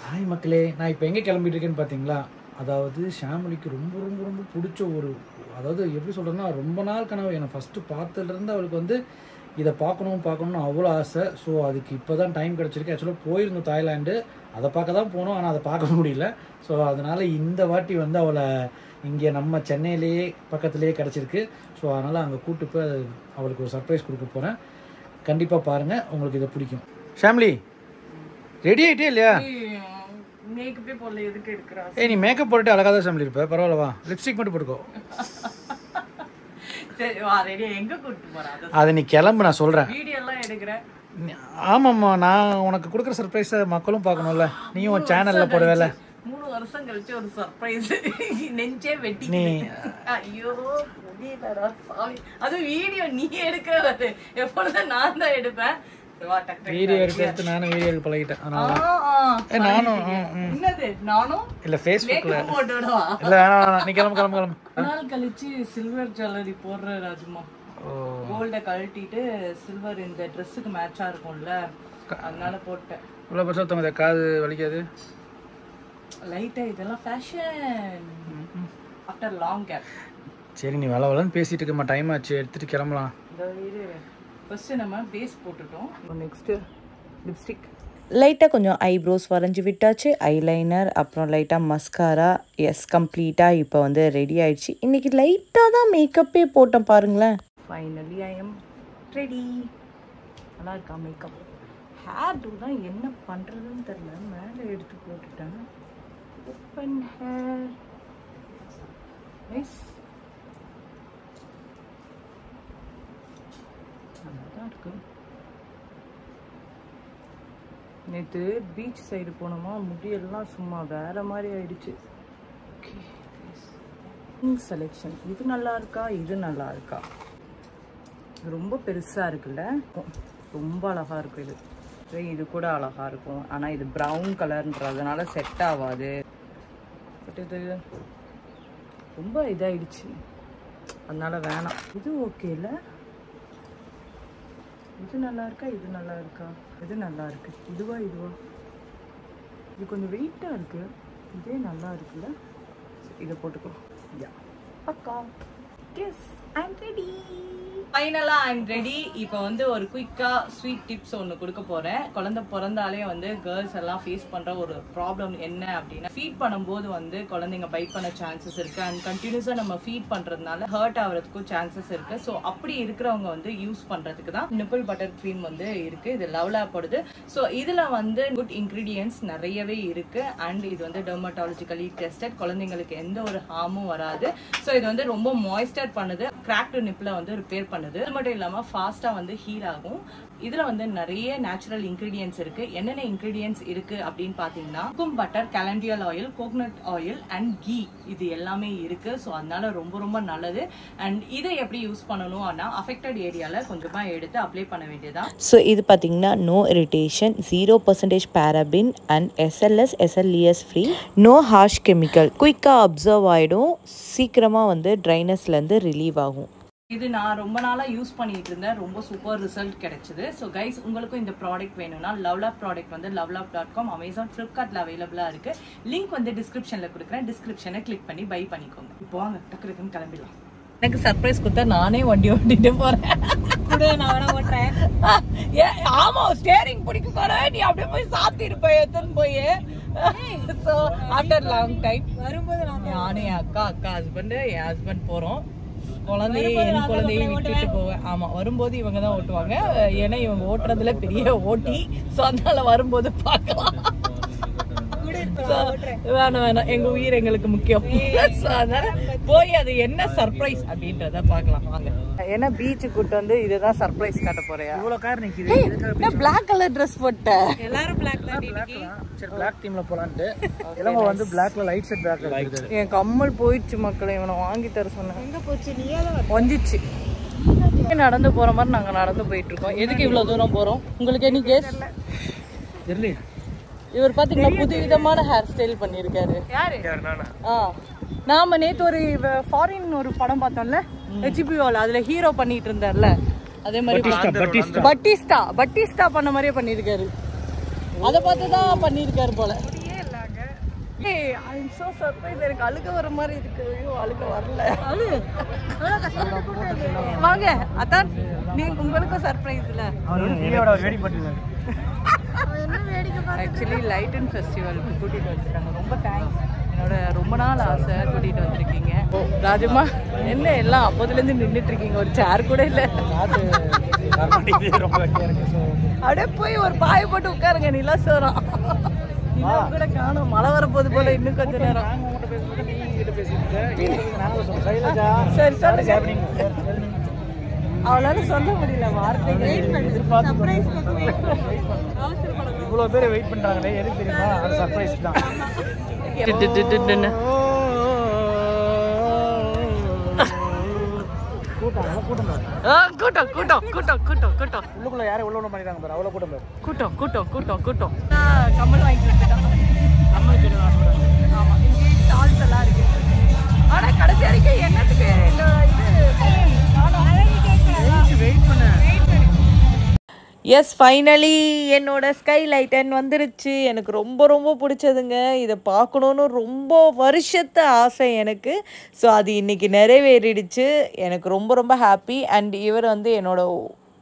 Hi மக்களே, நான் இப்போ எங்கே கிளம்பிட்டு இருக்கேன்னு பார்த்தீங்களா? அதாவது ஷாமிலிக்கு ரொம்ப ரொம்ப ரொம்ப பிடிச்ச அதாவது எப்படி சொல்கிறேன்னா, ரொம்ப நாள் கனவு. என்னை ஃபஸ்ட்டு பார்த்ததுலேருந்து அவளுக்கு வந்து இதை பார்க்கணும்னு அவ்வளோ ஆசை. ஸோ அதுக்கு இப்போ தான் டைம் கிடச்சிருக்கு. ஆக்சுவலாக போயிருந்தோம் தாய்லாண்டு, அதை பார்க்க தான் போனோம், ஆனால் அதை பார்க்க முடியல. ஸோ அதனால் இந்த வாட்டி வந்து அவளை இங்கே நம்ம சென்னையிலேயே பக்கத்துலேயே கிடச்சிருக்கு. ஸோ அதனால் அங்கே கூப்பிட்டு போய் அவளுக்கு ஒரு சர்ப்ரைஸ் கொடுக்க போகிறேன். கண்டிப்பாக பாருங்கள், உங்களுக்கு இதை பிடிக்கும். ஷாமிலி ரெடி ஆகிட்டே இல்லையா? மேக்கப்பே போடல, எதுக்கு எடுக்கறா? நீ மேக்கப் போட்டுட்டு அழகாக தான் ஷாமிலி இருப்ப. பரவாயில்லவா? லிப்ஸ்டிக் மட்டும் போட்டுக்கோ. சரி வா, ரெடியா எங்க கூட்டிட்டு போறா? அதை நீ கிளம்பு, நான் சொல்கிறேன். வீடியோ எல்லாம் எடுக்கிறேன். ஆமாம்மா, நான் உனக்கு கொடுக்குற சர்ப்ரைஸை மக்களும் பார்க்கணும்ல. நீயும் உன் சேனலில் போடுவேல. 3 வருஷம் கழிச்சு ஒரு சர்ப்ரைஸ். நெஞ்சே வெட்டி நீ. ஐயோ முடியலடா சாமி. அது வீடியோ நீ எடுக்கிறது, எப்பொழுதும் நான் தான் எடுப்பேன். வீடியோ எடுத்து நானும் வீடியோ எடுக்க பழகிட்டேன். நானும் என்னது நானும் இல்ல ஃபேஸ்புக்ல போட்டுடவா? இல்ல வேணாம், நீ கிளம்பு. நாள் கழிச்சு சில்வர் ஜுவல்லரி போடுற ராஜுமா. கோல்ட கழட்டிட்டு சில்வர் இந்த ட்ரெஸ்ஸுக்கு மேட்சா இருக்கும்ல, அதனால போட்டேன். இவ்வளவு பெருசா தங்க காது வலிக்காது லைட்டா. இதெல்லாம் ஃபேஷன் ஆஃப்டர் லாங் கேப். சரி, நீ வளவலன்னு பேசிட்டு இருக்கமா, டைம் ஆச்சு, எடுத்துட்டு கிளம்பலாம். ஃபர்ஸ்ட் நம்ம பேஸ் போட்டுட்டோம். Next lipstick. லைட்டாக கொஞ்சம் ஐப்ரோஸ் வரைஞ்சி விட்டாச்சு, ஐலைனர், அப்புறம் லைட்டாக மஸ்காரா. எஸ், கம்ப்ளீட்டாக இப்போ வந்து ரெடி ஆயிடுச்சு. இன்றைக்கி லைட்டாக தான் மேக்கப்பே போட்டேன் பாருங்களேன். Finally I am ready. நல்லா இருக்கா மேக்கப்? ஹேர் டூ தான் என்ன பண்ணுறதுன்னு தெரியல, மேலே எடுத்து போட்டுட்டேன். ஓப்பன் ஹேர் நைஸ், நல்லா தான் இருக்கு. நேற்று பீச் சைடு போனோமா, முடியெல்லாம் சும்மா வேற மாதிரி ஆயிடுச்சு. Okay, selection. இது நல்லா இருக்கா, இது நல்லா இருக்கா? ரொம்ப பெருசா இருக்குல்ல, ரொம்ப அழகா இருக்கு. இது கூட அழகா இருக்கும், ஆனா இது ப்ரௌன் கலர்ன்றதுனால செட் ஆகாது. பட் இது ரொம்ப இதாயிடுச்சு, அதனால வேணாம். இது ஓகே இல்ல? இது நல்லா இருக்கா, இது நல்லா இருக்கா? இது நல்லா இருக்கு. இதுவா இது கொஞ்சம் வெயிட்டா இருக்கு, இதே நல்லா இருக்குல்ல. இதை போட்டுக்கோ. பக்கா. Yes, I am ready. ஃபைனலா ஐ அம் ரெடி. இப்போ வந்து ஒரு குயிக்கா ஸ்வீட் டிப்ஸ் ஒன்று கொடுக்க போறேன். குழந்தை பிறந்தாலே வந்து கேர்ள்ஸ் எல்லாம் ஃபேஸ் பண்ற ஒரு ப்ராப்ளம் என்ன அப்படின்னா, ஃபீட் பண்ணும்போது வந்து குழந்தைங்க பைட் பண்ண சான்சஸ் இருக்கு. அண்ட் கண்டினியூஸா நம்ம ஃபீட் பண்றதுனால ஹர்ட் ஆகிறதுக்கும் சான்சஸ் இருக்கு. ஸோ அப்படி இருக்கிறவங்க வந்து யூஸ் பண்றதுக்கு தான் நிப்பிள் பட்டர் க்ரீம் வந்து இருக்கு. இது லவ்லாப்போடுது. ஸோ இதுல வந்து குட் இன்கிரீடியன்ஸ் நிறையவே இருக்கு. அண்ட் இது வந்து டெர்மட்டாலஜிக்கலி டெஸ்டட். குழந்தைங்களுக்கு எந்த ஒரு ஹார்மும் வராது. ஸோ இது வந்து ரொம்ப மாய்ஸ்டர் பண்ணுது, கிராக்டு நிப்பிளை வந்து ரிப்பேர் பண்ணுது. அது மட்டும் இல்லாம ஃபாஸ்டா வந்து ஹீல் ஆகும். இதுல வந்து நிறைய நேச்சுரல் இன்கிரீடியன்ஸ் இருக்கு. என்னென்ன இன்கிரீடியன்ஸ் இருக்கு அப்படின்னு பாத்தீங்கன்னா, kokum butter, calendula oil, coconut oil and ghee, இது எல்லாமே இருக்கு. ஸோ அதனால ரொம்ப ரொம்ப நல்லது. அண்ட் இதை எப்படி யூஸ் பண்ணணும் அப்படின்னா, அஃபெக்டட் ஏரியால கொஞ்சமா எடுத்து அப்ளை பண்ண வேண்டியதா. ஸோ இது பார்த்தீங்கன்னா no irritation, 0% paraben and SLS SLES free, no harsh chemical, குயிக்காக அப்சர்வ் ஆகிடும், சீக்கிரமாக வந்து ட்ரைனஸ்லேருந்து ரிலீவ் ஆகும். இது நான் ரொம்ப நாளா யூஸ் பண்ணிட்டு இருந்தேன், ரொம்ப சூப்பர் ரிசல்ட் கிடைச்சது. ஸோ கைஸ், உங்களுக்கும் இந்த ப்ராடக்ட் வேணும்னா லவ்லாப் ப்ராடக்ட் வந்து lovelab.com, அமேசான், ஃப்ளிப்கார்ட்ல அவைலபிளா இருக்கு. லிங்க் வந்து டிஸ்கிரிப்ஷன்ல கொடுக்குறேன். டிஸ்கிரிப்ஷனை கிளிக் பண்ணி பை பண்ணிக்கோங்க. இப்போ வாங்க டக்குன்னு கிளம்பிடலாம். எனக்கு சர்ப்ரைஸ் கொடுத்தா நானே வண்டி ஓட்டிட்டு போறேன். கூட நான் வேணா ஓட்டுறேன். ஆமா, ஸ்டேரிங் பிடிக்க போறேன். நீ அப்படியே போய் சாத்தி இருப்ப எடுத்துன்னு போய். ஸோ ஆஃப்டர் லாங் டைம் வரும்போது நானே என் அக்கா ஹஸ்பண்ட், என் ஹஸ்பண்ட் போறோம். என் குழந்தையை விட்டுட்டு போவேன். ஆமா, வரும்போது இவங்க தான் ஓட்டுவாங்க. ஏன்னா இவங்க ஓட்டுறதுல பெரிய ஓட்டி. ஸோ அதனால வரும்போது பார்க்கலாம். வேணாம், எங்க உயிர் எங்களுக்கு முக்கியம். அதனால போய் அது என்ன சர்ப்ரைஸ் அப்படின்றத பார்க்கலாம் வாங்க. ஏன்னா பீச்சு கூட்டு வந்து இதுதான் சர்ப்ரைஸ் காட்ட போறியா? இவ்வளவு கார் நிக்குது. பிளாக் கலர் ட்ரெஸ் போட்ட எல்லாரும் பிளாக் தான். சரி, பிளாக் டீம்ல போலான்ட்டு இளங்க வந்து பிளாக்ல லைட் செட் பிளாக்ல இருக்குது. என் கம்மல் போயிடுச்சு மக்களே, இவனை வாங்கி தர சொன்னேன். எங்க போச்சு? வந்துச்சு. நடந்து போற மாதிரி நாங்க நடந்து போயிட்டு இருக்கோம். எதுக்கு இவ்வளவு தூரம் போறோம்? உங்களுக்கு எனி கேஸ் தெரியல. இவர் பாத்தீங்களா, புது விதமான ஹேர் ஸ்டைல் பண்ணிருக்காரு. நாம நேத்து ஒரு ஃபாரின் ஒரு படம் பார்த்தோம்ல, HBO, அதுல ஹீரோ பண்ணிட்டு இருந்தார்ல, அதே மாதிரி பட்டிஸ்டா பண்ண மாதிரியே பண்ணிருக்காரு. அதை பார்த்து தான் பண்ணிருக்காரு போல. I'm so surprised. எனக்கு அழுக வர மாதிரி இருக்கு. ஐயோ அழுக வரல. வாங்க அதான் நீங்க உங்களுக்கு சர்ப்ரைஸ் இல்ல. வீடியோட வெயிட் பண்ணிருக்காங்க. ஆக்சுவலி லைட் அண்ட் ஃபெஸ்டிவலுக்கு கூட்டிட்டு வந்துருக்காங்க. ரொம்ப தேங்க்ஸ். என்னோட ரொம்ப நாள் ஆசை கூட்டிட்டு வந்திருக்கீங்க. ராஜம்மா என்ன எல்லாம் அப்போதுலேருந்து நின்றுட்டு இருக்கீங்க, ஒரு சேர் கூட இல்லை. அப்படியே போய் ஒரு பாய போட்டு உட்காருங்க. நிலாசோரம் கூட காணும். மழை வரப்போது போல இன்னும் கொஞ்ச நேரம். சரி சரி அவளால சொல்ல முடியல வார்த்தைகள். இவ்வளோ பேர் வெயிட் பண்ணுறாங்களே, எதுக்கு தெரியுமா? அது சர்ப்ரைஸ் தான். கூட்டம் கூட்டம் கூட்டம் கூட்டம் கூட்டம் உள்ளுக்குள்ள யாரும் உள்ள பண்ணிட்டாங்க பாரு, அவ்வளோ கூட்டம் பாரு. கூட்டம் கூட்டம் கூட்டம் கூட்டம். கமல் வாங்கிட்டு வந்துட்டாங்க. ஆமாம், இங்கே ஸ்டால்ஸ் எல்லாம் இருக்கு. ஆனால் கடைசி வரைக்கும் என்னத்துக்கு இந்த இது வெயிட் பண்ண எஸ் ஃபைனலி என்னோட ஸ்கை லைட்டன் வந்துருச்சு. எனக்கு ரொம்ப ரொம்ப பிடிச்சதுங்க. இதை பார்க்கணுன்னு ரொம்ப வருஷத்து ஆசை எனக்கு. ஸோ அது இன்றைக்கி நிறைவேறிடுச்சு. எனக்கு ரொம்ப ரொம்ப ஹாப்பி. அண்ட் இவர் வந்து என்னோட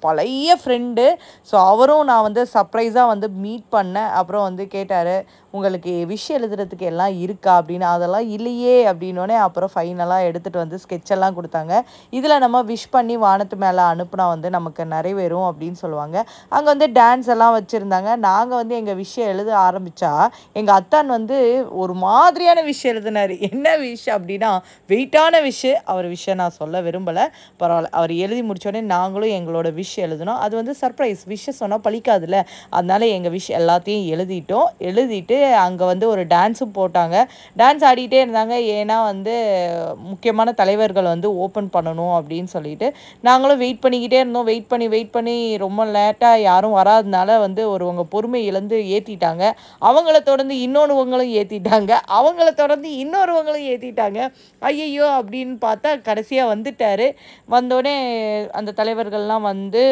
பழைய ஃப்ரெண்டு. ஸோ அவரும் நான் வந்து சர்ப்ரைஸாக வந்து மீட் பண்ணேன். அப்புறம் வந்து கேட்டார், உங்களுக்கு விஷ் எழுதுறதுக்கு எல்லாம் இருக்கா அப்படின்னு. அதெல்லாம் இல்லையே அப்படின்னோடனே அப்புறம் ஃபைனலாக எடுத்துகிட்டு வந்து ஸ்கெட்செல்லாம் கொடுத்தாங்க. இதில் நம்ம விஷ் பண்ணி வானத்து மேலே அனுப்புனா வந்து நமக்கு நிறைவேறும் அப்படின்னு சொல்லுவாங்க. அங்கே வந்து டான்ஸ் எல்லாம் வச்சுருந்தாங்க. நாங்கள் வந்து எங்கள் விஷயம் எழுத ஆரம்பித்தா எங்கள் அத்தான் வந்து ஒரு மாதிரியான விஷயம் எழுதினார். என்ன விஷ் அப்படின்னா வெயிட்டான விஷ். அவர் விஷயம் நான் சொல்ல விரும்பலை, பரவாயில்ல. அவர் எழுதி முடித்தோடனே நாங்களும் எங்களோட விஷ் எழுதணும். அது வந்து சர்ப்ரைஸ். விஷ் சொன்னால் பழிக்காதுல்ல, அதனால எங்கள் விஷ் எல்லாத்தையும் எழுதிட்டு அங்கே வந்து ஒரு டான்ஸும் போட்டாங்க. டான்ஸ் ஆடிட்டே இருந்தாங்க. ஏன்னா வந்து முக்கியமான தலைவர்கள் வந்து ஓப்பன் பண்ணணும் அப்படின்னு சொல்லிட்டு நாங்களும் வெயிட் பண்ணிக்கிட்டே இருந்தோம். வெயிட் பண்ணி ரொம்ப லேட்டாக யாரும் வராதனால வந்து ஒருவங்க பொறுமை இழந்து ஏற்றிட்டாங்க. அவங்கள தொடர்ந்து இன்னொருவங்களும் ஏற்றிட்டாங்க. அவங்கள தொடர்ந்து இன்னொருவங்களும் ஏற்றிட்டாங்க. ஐயையோ அப்படின்னு பார்த்தா கடைசியாக வந்துட்டார். வந்தோடனே அந்த தலைவர்கள்லாம் வந்து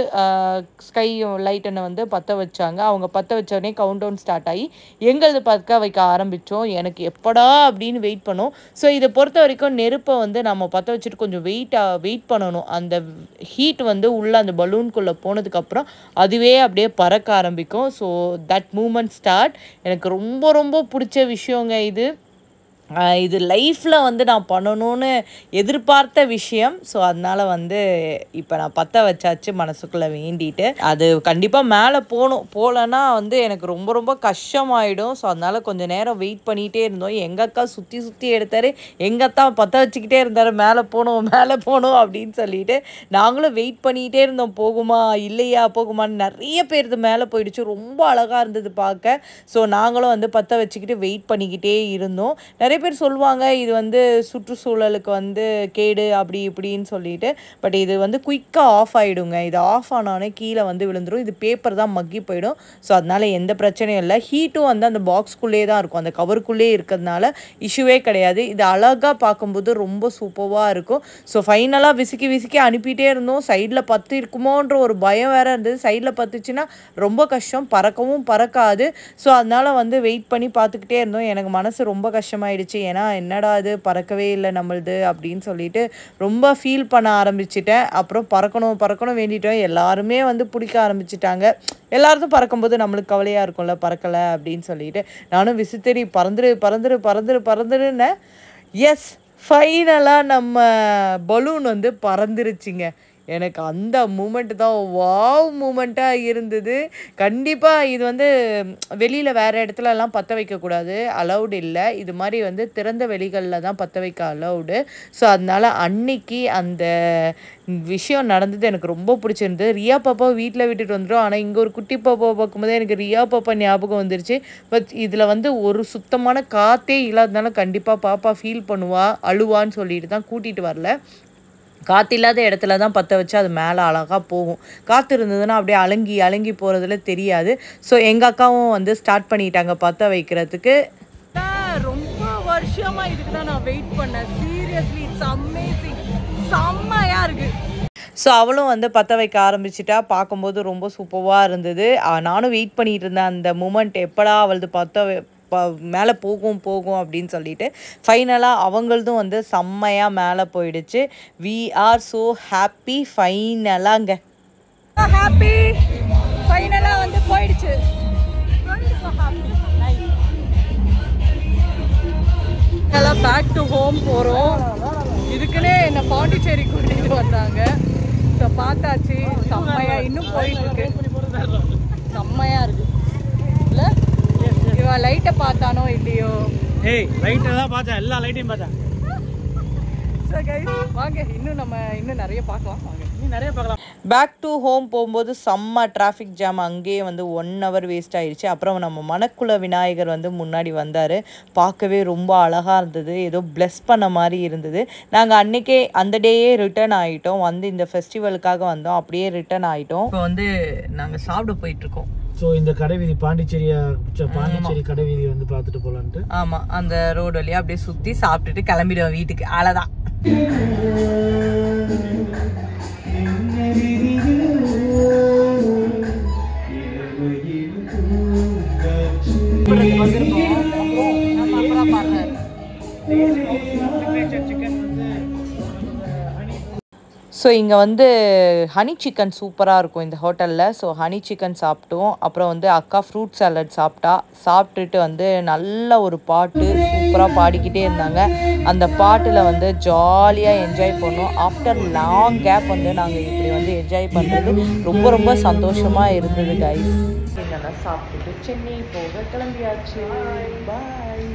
ஸ்கை லைட்டனை வந்து பற்ற வச்சாங்க. அவங்க பற்ற வச்சோடனே கவுண்ட் டவுன் ஸ்டார்ட் ஆகி எங்களது பற்ற வைக்க ஆரம்பித்தோம். எனக்கு எப்படா அப்படின்னு வெயிட் பண்ணோம். ஸோ இதை பொறுத்த வரைக்கும் நெருப்பை வந்து நம்ம பற்ற வச்சுட்டு கொஞ்சம் வெயிட் பண்ணணும். அந்த ஹீட் வந்து உள்ளே அந்த பலூனுக்குள்ளே போனதுக்கப்புறம் அதுவே அப்படியே பறக்க ஆரம்பிக்கும். So that moment start. எனக்கு ரொம்ப ரொம்ப பிடிச்ச விஷயங்க இது. இது லைஃப்பில் வந்து நான் பண்ணணும்னு எதிர்பார்த்த விஷயம். ஸோ அதனால் வந்து இப்போ நான் பற்ற வச்சாச்சு மனசுக்குள்ளே வேண்டிட்டு. அது கண்டிப்பாக மேலே போகலன்னா வந்து எனக்கு ரொம்ப ரொம்ப கஷ்டமாயிடும். ஸோ அதனால் கொஞ்சம் நேரம் வெயிட் பண்ணிகிட்டே இருந்தோம். எங்கள் அக்கா சுற்றி எடுத்தார். எங்கள் அக்கா பற்ற வச்சுக்கிட்டே இருந்தார், மேலே போகணும் அப்படின்னு சொல்லிட்டு. நாங்களும் வெயிட் பண்ணிகிட்டே இருந்தோம், போகுமா இல்லையா போகுமான்னு. நிறைய பேர் இது மேலே போயிடுச்சு. ரொம்ப அழகாக இருந்தது பார்க்க. ஸோ நாங்களும் வந்து பற்ற வச்சுக்கிட்டு வெயிட் பண்ணிக்கிட்டே இருந்தோம். நிறைய பேர் சொல்லுவாங்க இது வந்து சுற்றுச்சூழலுக்கு வந்து கேடு அப்படி இப்படின்னு சொல்லிட்டு. பட் இது வந்து குயிக்காக ஆஃப் ஆகிடுங்க. இது ஆஃப் ஆனோடனே கீழே வந்து விழுந்துடும். இது பேப்பர் தான் மக்கி போயிடும். ஸோ அதனால் எந்த பிரச்சனையும் இல்லை. ஹீட்டும் வந்து அந்த பாக்ஸ்குள்ளே தான் இருக்கும், அந்த கவருக்குள்ளே இருக்கிறதுனால இஷ்யூவே கிடையாது. இது அழகாக பார்க்கும்போது ரொம்ப சூப்பராக இருக்கும். ஸோ ஃபைனலாக விசுக்கி அனுப்பிட்டே இருந்தோம். சைடில் பத்து இருக்குமோன்ற ஒரு பயம் வேறு இருந்தது. சைடில் பத்துச்சுன்னா ரொம்ப கஷ்டம், பறக்கவும் பறக்காது. ஸோ அதனால் வந்து வெயிட் பண்ணி பார்த்துக்கிட்டே இருந்தோம். எனக்கு மனசு ரொம்ப கஷ்டமாயிடுச்சு. ஏன்னா என்னடா அது பறக்கவே இல்லை நம்மளுது அப்படின்னு சொல்லிட்டு ரொம்ப ஃபீல் பண்ண ஆரம்பிச்சிட்டேன். அப்புறம் பறக்கணும் வேண்டிட்டோம். எல்லாருமே வந்து பிடிக்க ஆரம்பிச்சிட்டாங்க. எல்லாரும் பறக்கும்போது நம்மளுக்கு கவலையாக இருக்கும்ல, பறக்கலை அப்படின்னு சொல்லிட்டு. நானும் விசித்தறி பறந்துருன்னேன். எஸ் ஃபைனலாக நம்ம பலூன் வந்து பறந்துருச்சுங்க. எனக்கு அந்த மூமெண்ட் தான் வாவ் மூமெண்ட்டாக இருந்தது. கண்டிப்பாக இது வந்து வெளியில் வேறு இடத்துலலாம் பற்ற வைக்கக்கூடாது, அலௌடு இல்லை. இது மாதிரி வந்து திறந்த வெளிகளில் தான் பற்ற வைக்க அலௌடு. ஸோ அதனால் அன்னைக்கு அந்த விஷயம் நடந்தது எனக்கு ரொம்ப பிடிச்சிருந்தது. ரியா பாப்பா வீட்டில் விட்டுட்டு வந்துடும். ஆனால் இங்கே ஒரு குட்டி பாப்பா பார்க்கும்போது எனக்கு ரியா பாப்பா ஞாபகம் வந்துருச்சு. பட் இதில் வந்து ஒரு சுத்தமான காற்றே இல்லாததுனால கண்டிப்பாக பாப்பா ஃபீல் பண்ணுவா, அழுவான்னு சொல்லிட்டு தான் கூட்டிகிட்டு வரல. காற்று இல்லாத இடத்துல தான் பற்ற வச்சு அது மேலே அழகாக போகும். காற்று இருந்ததுன்னா அப்படியே அலங்கி போகிறதுல தெரியாது. ஸோ எங்கள் அக்காவும் வந்து ஸ்டார்ட் பண்ணிட்டாங்க பற்ற வைக்கிறதுக்கு. ரொம்ப வருஷமாக இதுக்கு தான் நான் வெயிட் பண்ணேன். Seriously it's amazing. செம்மையாக இருக்குது. ஸோ அவளும் வந்து பற்ற வைக்க ஆரம்பிச்சிட்டா. பார்க்கும்போது ரொம்ப சூப்பராக இருந்தது. நானும் வெயிட் பண்ணிகிட்டு இருந்தேன் அந்த மூமெண்ட் எப்படா அவளது மேலே போகும் அப்படின்னு சொல்லிட்டு ஃபைனலாக அவங்களதும் வந்து செம்மையாக மேலே போயிடுச்சு. We are so happy. ஃபைனலாங்க ஹாப்பி ஃபைனலாக வந்து போயிடுச்சு. எல்லாம் பேக் டு ஹோம் போகிறோம். இதுக்குன்னே என்னை பாண்டிச்சேரி கூட்டிகிட்டு வந்தாங்க. ஸோ பார்த்தாச்சு, செம்மையாக இன்னும் போயிட்டுருக்கு, செம்மையாக இருக்குது இல்லை? இவன் லைட்டை பார்த்தானோ இல்லையோ? லைட்டை தான் பார்த்தேன், எல்லா லைட்டையும் பார்த்தேன். ஸோ கைஸ் வாங்க, இன்னும் நிறைய பார்க்கலாம். வாங்க நிறைய பார்க்கலாம். பேக் டு ஹோம் போகும்போது செம்ம டிராஃபிக் ஜாம். அங்கேயே வந்து 1 hour வேஸ்ட் ஆயிடுச்சு. அப்புறம் நம்ம மணக்குள விநாயகர் வந்து முன்னாடி வந்தார். பார்க்கவே ரொம்ப அழகாக இருந்தது, ஏதோ பிளஸ் பண்ண மாதிரி இருந்தது. நாங்கள் அன்றைக்கே அந்த டேயே ரிட்டர்ன் ஆகிட்டோம். வந்து இந்த ஃபெஸ்டிவலுக்காக வந்தோம், அப்படியே ரிட்டர்ன் ஆகிட்டோம். இப்போ வந்து நாங்கள் சாப்பிட போயிட்டுருக்கோம். ஸோ இந்த கடைவீதி பாண்டிச்சேரி கடைவீதி வந்து பார்த்துட்டு போகலான்ட்டு. ஆமாம், அந்த ரோடு வழியாக அப்படியே சுற்றி சாப்பிட்டுட்டு கிளம்பிடுவோம் வீட்டுக்கு. அவ்வளோதான். ஸோ இங்கே வந்து ஹனி சிக்கன் சூப்பராக இருக்கும் இந்த ஹோட்டலில். ஸோ ஹனி சிக்கன் சாப்பிட்டோம். அப்புறம் வந்து அக்கா ஃப்ரூட் சாலட் சாப்பிட்டுட்டு வந்து நல்ல ஒரு பாட்டு சூப்பராக பாடிக்கிட்டே இருந்தாங்க. அந்த பாட்டில் வந்து ஜாலியாக என்ஜாய் பண்ணோம். ஆஃப்டர் லாங் கேப் வந்து நாங்கள் இப்படி வந்து என்ஜாய் பண்ணுறது ரொம்ப ரொம்ப சந்தோஷமாக இருந்தது கைஸ். நல்லா சாப்பிட்டுட்டு சென்னை போக கிளம்பியாச்சு. பாய்.